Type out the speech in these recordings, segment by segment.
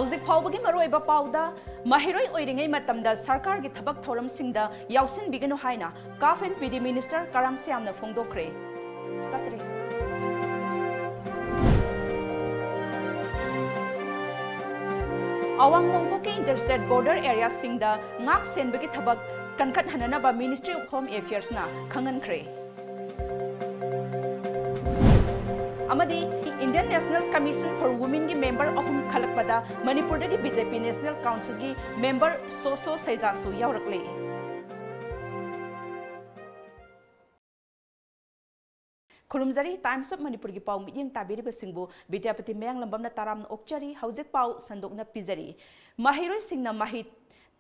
Hauzik Paubagi Maroiba Pauda, Maheiroi oirengei matamda sarkar gi thabak thouram singda yaosinbiganu haina Kaf and PD Minister Karam shyamna phongdokhre. Satri. Awang Nongpokki interstate border area singda ngak senbagi thabak kankhathannaba Ministry of Home Affairs na khanghankhre. Amadi Indian National Commission for Women ki member ahum khallakpada manipurdagi BJP National Council ki member Soso Shaiza su yaorakle. Kurumzari Times of Manipur ki pau midyeng tabiri basingbu Bidyapati mayang lambamna taram na okchari haujek pau sandokna pizari. Maheiroi singna mahit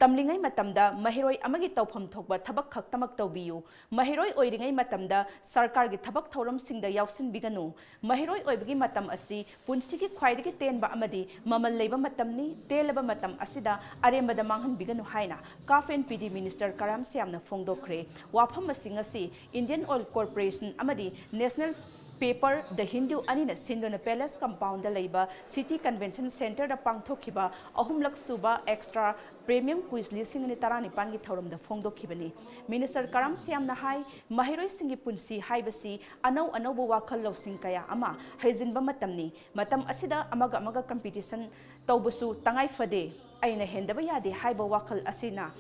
tamlingai matamda Maheiroi amagi tawpham thokba thabak khaktamak tawbiyu. Maheiroi oirengei matamda sarkar gi thabak thouram singda yaosinbiganu. Maheiroi oibagi matam asi punsigi khwaidagi tenba amadi mamal leiba matamni telaba matam asida arembada manghanbiganu haina Kaf and PD Minister Karam shyamna phongdokhre. Wafam asing asi Indian Oil Corporation amadi National Paper The Hindu Anina Sindona Palace Compound Labor City Convention Center da pangthokhiba ahumlak suba extra premium quiz lising ni tarani pangi thauram da phongdokhibani. Minister Karam shyamna hai Maheiroi singi punsi haibasi anau anaubu wakhal losing kaya ama haijinba matamni matam asida amaga competition tawbusu tangai fade aina hendaba yade haiba wakhal asina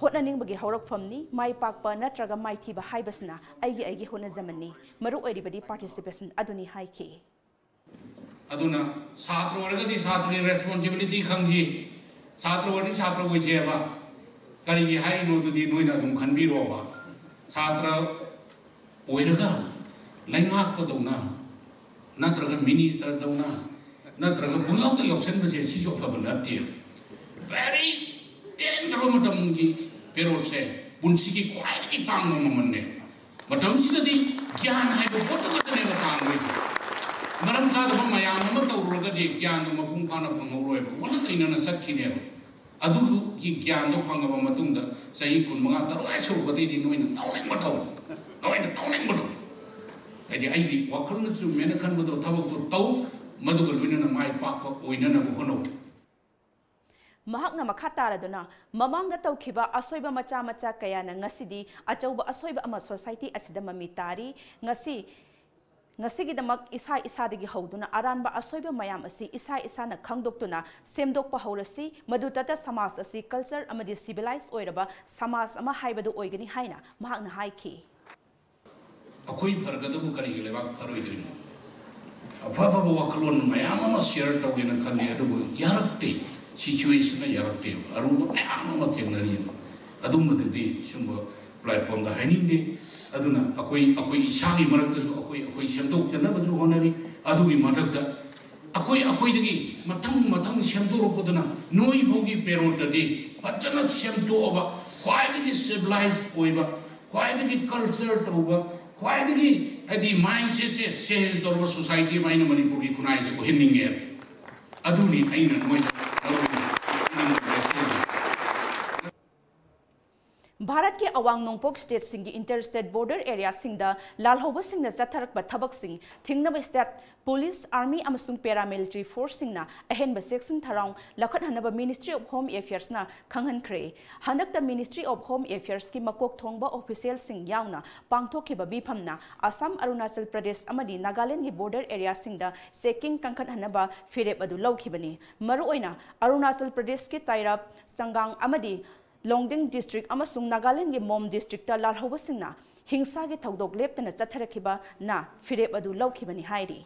hotnaning bagi haurak famni mai pakpa natraga mai thiba haibasna aigi hona zamani maru oiribadi participation aduni haiki aduna satro oragadi satri responsibility khangji satro ori satro gojeba kari gi hai no dudi noina dum khanbiro ba satra oiraga laingak ko dona natraga minister dona natraga bungaw da yoksen base si jo phabana te very dangerous matamgi Pero se bunsiki kwai ki tang no manne matam sidadi gyan hai bo boto katne batang we maram ka do mayam ma tawroga de gyan no mapung kana phangoroi ba wala kaina na sakhi ne adu ki gyan do phangaba matungda sahi kun manga taro ai chu gati di noina tawleng mato edi ai wakhal na su mena khan bodo thabak to taw madu ko luina na mai pak ko oina na bu hono Mahakna makataraduna mamanga tawkhiba asoiba macha kaya na ngasidi achauba asoiba ama society asida mamitari ngasigidamak isa dagi hauduna aranba asoiba mayam asi isa na khangdoktuna semdokpa haurasi madutata samas asi culture amadi civilized oiraba samas ama haibadu oigani haina mahakna haiki akoi phargadabu kari lebak pharoidin afa wakalon mayam ama share tawina khali adu yarakte situation yarakte aruba ayam matenari adumadi sumba platform da haininde aduna akoi isagi marakta su akoi semdok chanaba su honari adumi matakta akoi dagi matang semdorokodana noi bogi perotadi pachana semdoba kwaidagi civilized oiba kwaidagi culture toba kwaidagi adi mindset se change dorba society maina manipuri kunai se ko hinninge aduni aina noi Bharat ke Awang Nongpokki state singi interstate border area singda lalhoba singna chatharakba thabak sing thingnaba state police army amasung paramilitary force singna ahenba section tharang lakhathanaba Ministry of Home Affairs na khanghankhre handakta Ministry of Home Affairs ki makok thongba official sing yauna pangthokhiba biphamna Assam Arunachal Pradesh amadi Nagaland gi border area singda seking kankhathannaba firep adu lawkhibani maru oina Arunachal Pradesh ki Tairap Sangang amadi Longding district amasung Nagaland gi Mom district ta lalhoba singna hingsa gi thodok leptana chatharakhiba na firep adu lawkhibani hairi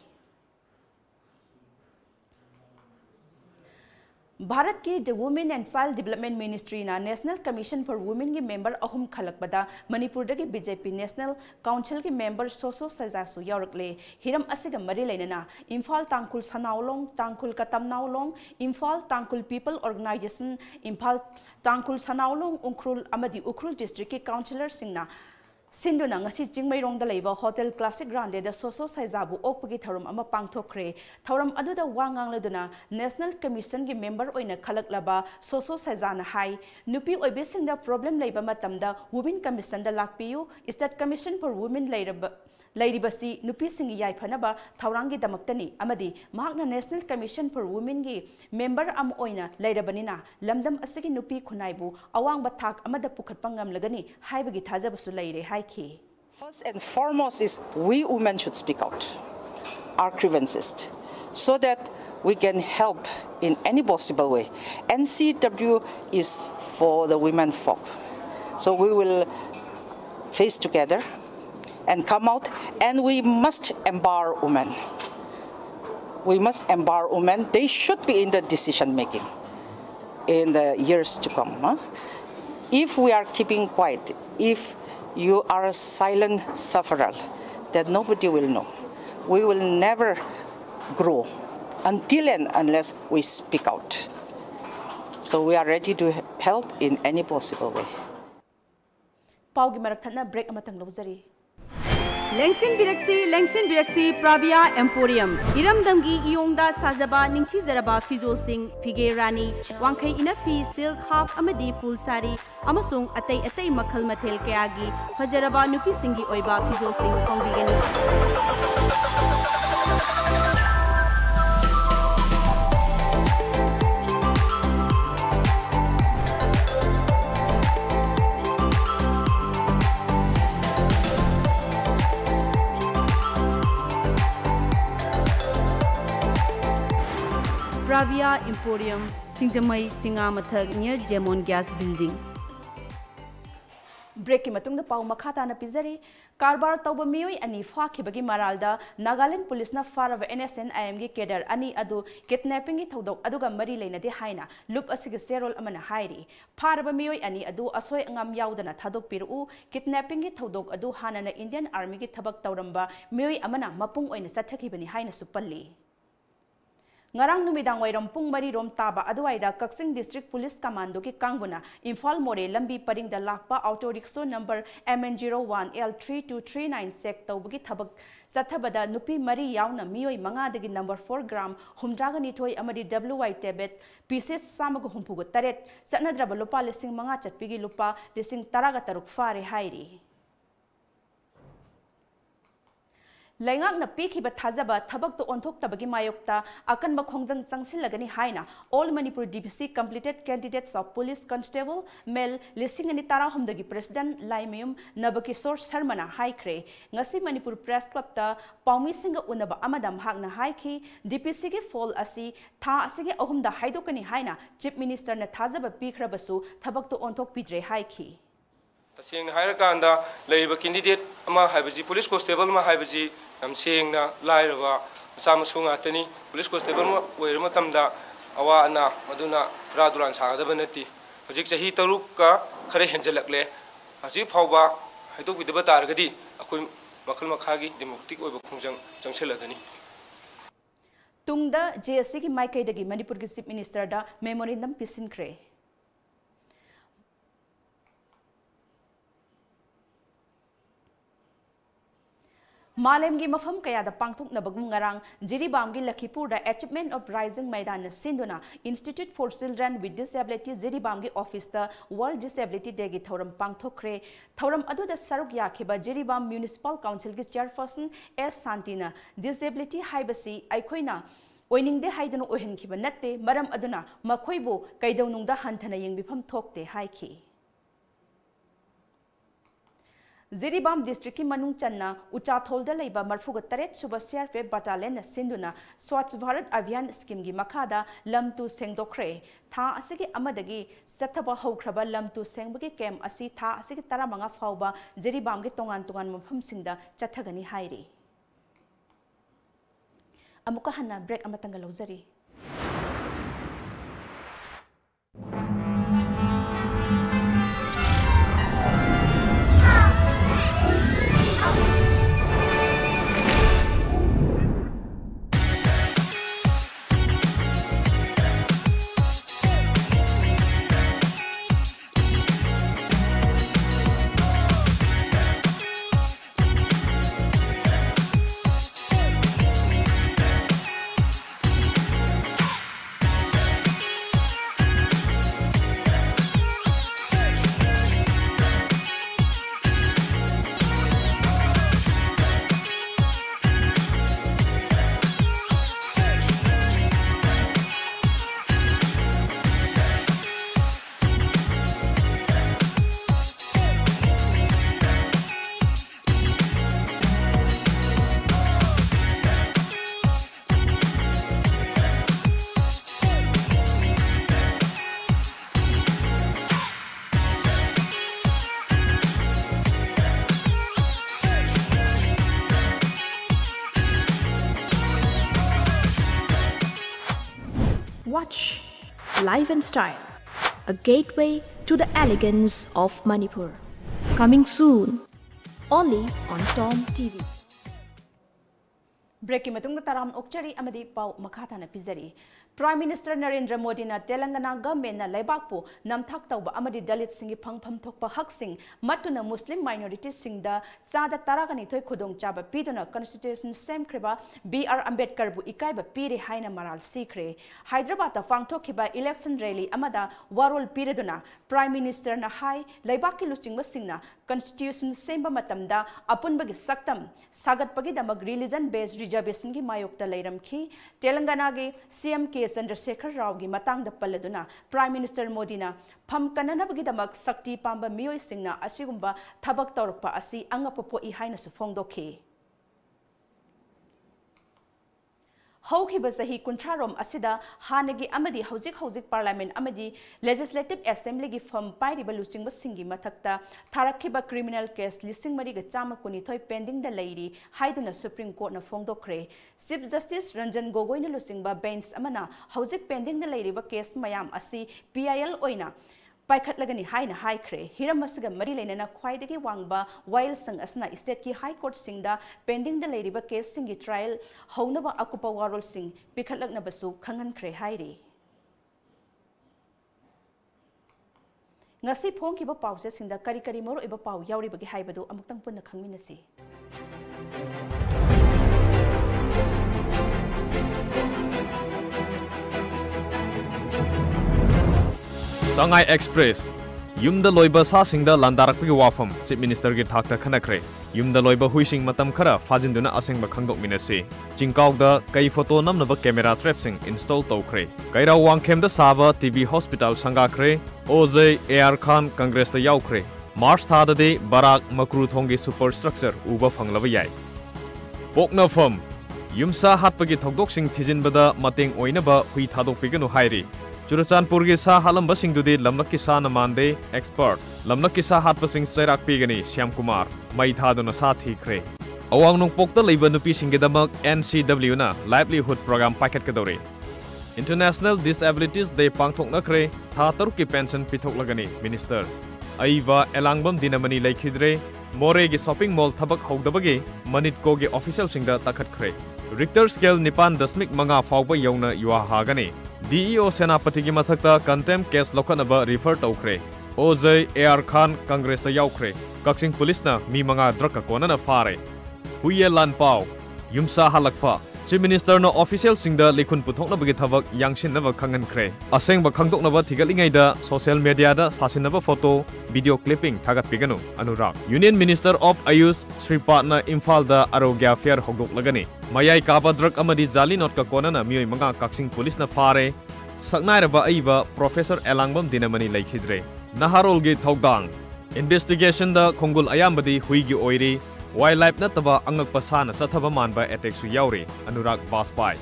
Bharat ki the Women and Child Development Ministry na National Commission for Women ki member ahum khallakpada manipurdagi BJP National Council ki member Soso Shaiza su yaorakle hiram asiga mari lainana Imphal Tangkhul Sanaulong Tangkhul Katamnaulong Imphal Tangkhul People Organization Imphal Tangkhul Sanaulong Ukhrul amadi Ukhrul district ki councillor singna Sinduna ngasi Jingmairong da leiba Hotel Classic Grande da Soso Shaiza bu okpagi thouram ama pangthokre. Thouram aduda wangang leduna National Commission gi member oina khallakpada Soso Shaiza na hai nupi oibesingda problem leiba matamda Women Commission da lakpiyu State Commission for Women Lairibasi nupi singi yai phanaba thaurangi damaktani amadi mahakna National Commission for Women gi member am oina lairabanina lamdam asigi nupi khunaibu awang bathak amada pukhatpa ngamlagani haibagi thajabasu laire haiki. First and foremost is we women should speak out our grievances so that we can help in any possible way. NCW is for the women folk, so we will face together and come out, and we must empower women. We must empower women. They should be in the decision making in the years to come. If we are keeping quiet, if you are a silent sufferer, then nobody will know. We will never grow until and unless we speak out. So we are ready to help in any possible way. Paugi marakthana break amatang lobzari. Lengsin Biraksi Pravia Emporium Iramdamgi Iyongda Sajaba Ningthi Zaraba Fizo Singh Fige Rani Wangkai Inafi Silk Half Amadi Full Sari Amasung Atay Makhal Mathel Kayagi Fajaraba Nupi Singi Oiba Fizo Singh Phongdokhre Pravia Emporium, Singtamai Chingamathag near Gemon Gas Building. Break matung da pau makhata na pizari karbar tauba mioi ani phakibagi maralda Nagaland police na farava NSN IMG kedar ani adu kidnapping gi thodok aduga mari leina de haina loop asiga serol amana hairi faraba mioi ani adu asoi angam yaudana thadok piru kidnapping gi thodok adu hanana Indian Army gi thabak tauramba mioi amana mapung oina sathakibani haina supalli. Ngarang numidang wairam pung mari rom taba aduaida Kaksing District Police Commando ki Kangbuna Imphal More lambi paring da lakpa auto rickshaw number MN01L3239 sek tawbagi thabak sathabada nupi mari yauna mioi manga dagi number 4 gram humdraga nithoi amadi WY tablet pieces samagu humpugu taret satnadraba lupa lising manga chatpigi lupa lising taraga taruk fare hairi. Laingak na pikhiba thajaba thabak to onthok tabagi mayokta akan makhongjang changsilagani haina all Manipur DPC completed candidates of police constable male lising ani tara humdagi president Laimyum Nabakisor Sharmana haikre ngasi Manipur press club ta paumi singa unaba amadam hakna haiki DPC ge fall asi tha asige ahumda haidokani haina chief minister na thajaba pikhrabasu thabak to onthok pidre haiki. Tasing Hairakanda, Labour candidate, Ama Habaji, police constable, Mahabaji, Singna, Lairava, Samasungatani, police constable, where Matamda, Awana, Maduna, Raduran Sagabanati, Pajik Hitaruka, Kare Henzelakle, Azip Hauba, I took with the Batargadi, Akum Makalmakagi, Democratic over Kunjang, Janselagani. Tungda, JSC Mike Dagi, Manipur Chief Minister da Memorandum Pisinkre. Malemgi mafam kaya da pangthok na bagum ngarang Jiribamgi Lakhipur da Achievement of Rising Maidan na Sinduna Institute for Children with Disability Jiribamgi Office da World Disability Day gi thouram pangthokre thouram adu da saruk yakhiba Jiribam Municipal Council gi Chairperson S Santina Disability haibasi aikhoina oiningde haidana ohenkhiba natte maram aduna makhoibu kaidawnungda hanthana yengbifam thokte haiki. Jiribam district ki manung channa Uchatholda leiba marfuga taret suba CRPF battalion na sinduna Swachh Bharat Abhiyan scheme gi makhada lamtu sengdokhre tha asigi amadagi sathaba haukraba lamtu sengbagi camp asi tha asigi taramanga fauba Jiribam gi tongan mafam singda chathagani hairi. Amuka hanna break amatanga lawzari. watch. Life and Style, a gateway to the elegance of Manipur. Coming soon, only on Tom TV. Breaking matung taram okchari amadi pau makhathana pizari. Prime Minister Narendra Modi na Telangana government na laibakpu namthak tauba amadi Dalit singi phangpham thokpa hak sing matuna Muslim minorities singda sada taragani thoi khudong chaba piduna constitution semkhriba BR Ambedkar bu ikaiba pire haina maral sikre. Hyderabad ta phangthokhiba election rally amada warol pireduna Prime Minister na hai laibaki luchingba singna constitution semba matamda apunbagi saktam sagatpagi damag religion based reservation gi mayokta leiramkhi. Telangana ge CM Chandrasekhar Rao gi matang da paladuna Prime Minister Modi na pham kananabagi damak sakti pamba miyoi singna asigumba thabak tawrpa asi angapopo I haina su phongdokhre. Haukiba sahi kuntrarom asida hanagi amadi hauzik parliament amadi legislative assembly gi fam pairiba luchingba singi mathakta tharakhiba criminal case listing mari ga chama kuni thoi pending da leiri haiduna Supreme Court na phongdokhre. Chief Justice Ranjan Gogoi na luchingba bench amana hauzik pending da leiriba case mayam asi PIL oina paikhatlagani haina haikhre. Hiram asiga mari leinana khwaidagi wangba while sang asna state ki high court singda pending da leiriba case singi trial haunaba akupa warol sing pikhatlagna basu khanghankhre hairi. Ngasi phongkiba pause singda kari moro iba pau yauribagi haibadu amuktang punna khangminasi. Sangai Express Yumda loiba sa singda landarakpagi wafam Chief Minister gi thakta khanakhre. Yumda loiba huising matam khara fajinduna asengba khangdok minasi. Jingkaugda kai photo namnaba camera trap sing install tawkhre. Kaira wangkhemda saba TV hospital sangakhre. OJ AR Khan Congress ta yaukhre. March thada de Barak Makru thongi superstructure uba phanglaba yai. Pokna fam Yumsa hatpagi thokdok sing thijinbada mateng oinaba hui thadokpiganu hairi. Churachandpur gi sa halamba singdudi lamnak ki sa namande expert lamnak ki sa hatpa sing chairak pigani Shyam Kumar mai thaduna sa thikre. Awang Nongpokta leiba nupi singidamak NCW na livelihood program packet kadore. International Disabilities Day pangthoknakhre tha taruk ki pension pithoklagani minister. Aiva elangbam dinamani laikhidre more gi shopping mall thabak hogdabagi manitko gi official singda takhatkre. Richter scale nipan dasmik manga fawba yawna yuwa hagani. DEO Senapati ki mathakta contempt case lokhanaba refer tawkhre. OJ AR Khan Congress ta yaukhre. Kaksing police na mi manga draka kona na fare. Huye lan pau yumsa halakpa Chief Minister no official singda likhun puthokna bagi thabak yangshin naba khanghankhre. Asengba khangdoknaba thigalingai da social media da sasinaba photo video clipping thagat piganu Anurag. Union Minister of Ayush Sri Patna Imphal da Arogya Fair hogdok lagani. Mayai kaba drug amadi jali not ka kona na miyoi manga kaksing police na fare. Saknairaba aiba Professor Elangbam dinamani laikhidre. Naharol gi thogdang investigation da khongul ayambadi huigi oiri. Wildlife nataba angak pasana sathaba manba attack su yauri Anurag Baspai.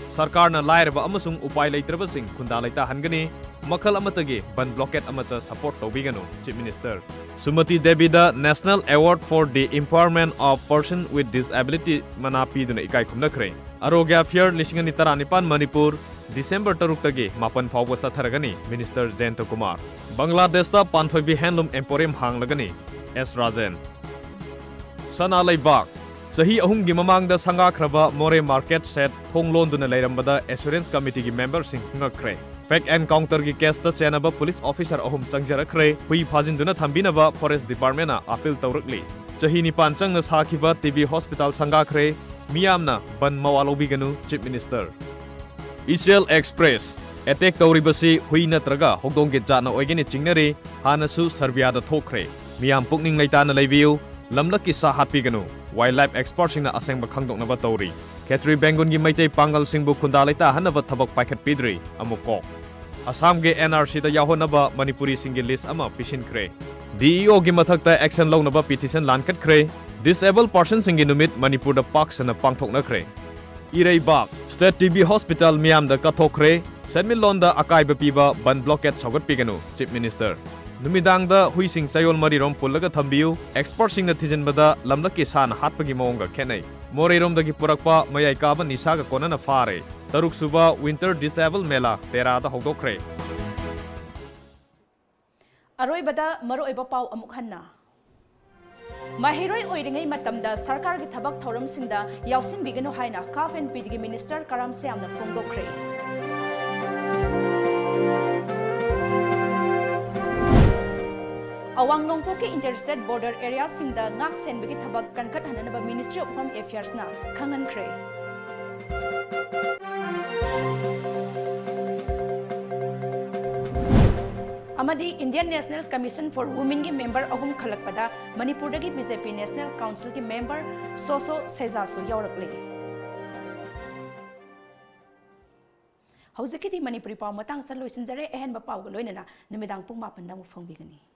Sarkar na lairaba amasung upai leitraba sing khunda leita hangani makhal amatagi ban blockade amata support tawbiganu Chief Minister. Sumati Devi da National Award for the Empowerment of Person with Disability manapi duna ikai khumnakhre. Arogya Fair lishingani taranipan Manipur December taruk-tagi mapan fawba satharagani Minister Jayanta Kumar. Bangladesh ta Panthoibi Handloom Emporium hanglagani S Rajan. Sana Laibak Sahi ahumgi mamangda sangakraba more market set thonglonduna leirambada assurance committee gi members sing ngakre. Fact encounter gi case ta chenaba police officer ahum changjarakre hui phajinduna thambinaba forest department na appeal tawrakli. Chahi nipan changna sakhiba TV hospital sangakre miyamna ban mawalobiganu Chief Minister. Ishel Express attack tawribasi hui natraga hogdongge jatna oigeni chingnare hanasu Serbia da thokre. Miyam pukning leitana leibiu lamlaki sa hatpiganu wildlife expert singna asengba khangdoknaba tawri. Khetri Bengun gi maitei pangal singbu khunda leita hanaba thabak paikhat pidri amukok. Assam ge NRC da yahonaba Manipuri singi list ama pishinkre. DEO gi mathakta action lawnaba petition lankatkre. Disabled person singi numit Manipur da paksana pangthoknakre. Irei bak State TB Hospital miyam da kathokre. Sedmin londa akaiba piba ban blockade sogat piganu Chief Minister. Numidang da huising sayol marirom pullaga thambiu expert sing na thijanbada lamlaki san hatpagi maonga khenai. Moreirom dagi purakpa mayai kaba nisaga konana fare. Taruk suba Winter Disabled Mela Tera da phongdokhre. Aroibada maroiba pau amuk hanna. Maheiroi oirengei matamda sarkar gi thabak thouram singda yaosinbiganu haina khanghankhre Minister Karam shyamna phongdokhre. Awang Nongpokki Interstate Border Area singda ngak senbagi thabak kankhathannaba Ministry of Home Affairs na khanghankhre. Amadi Indian National Commission for Women ki member ahum khallakpada manipurdagi BJP National Council ki member Soso Shaiza su yaorakle. Hauzikidi Manipuri pau matang sa loisinjare ehen ba pau ga loinana numidang pung 8 da mu phongbigani.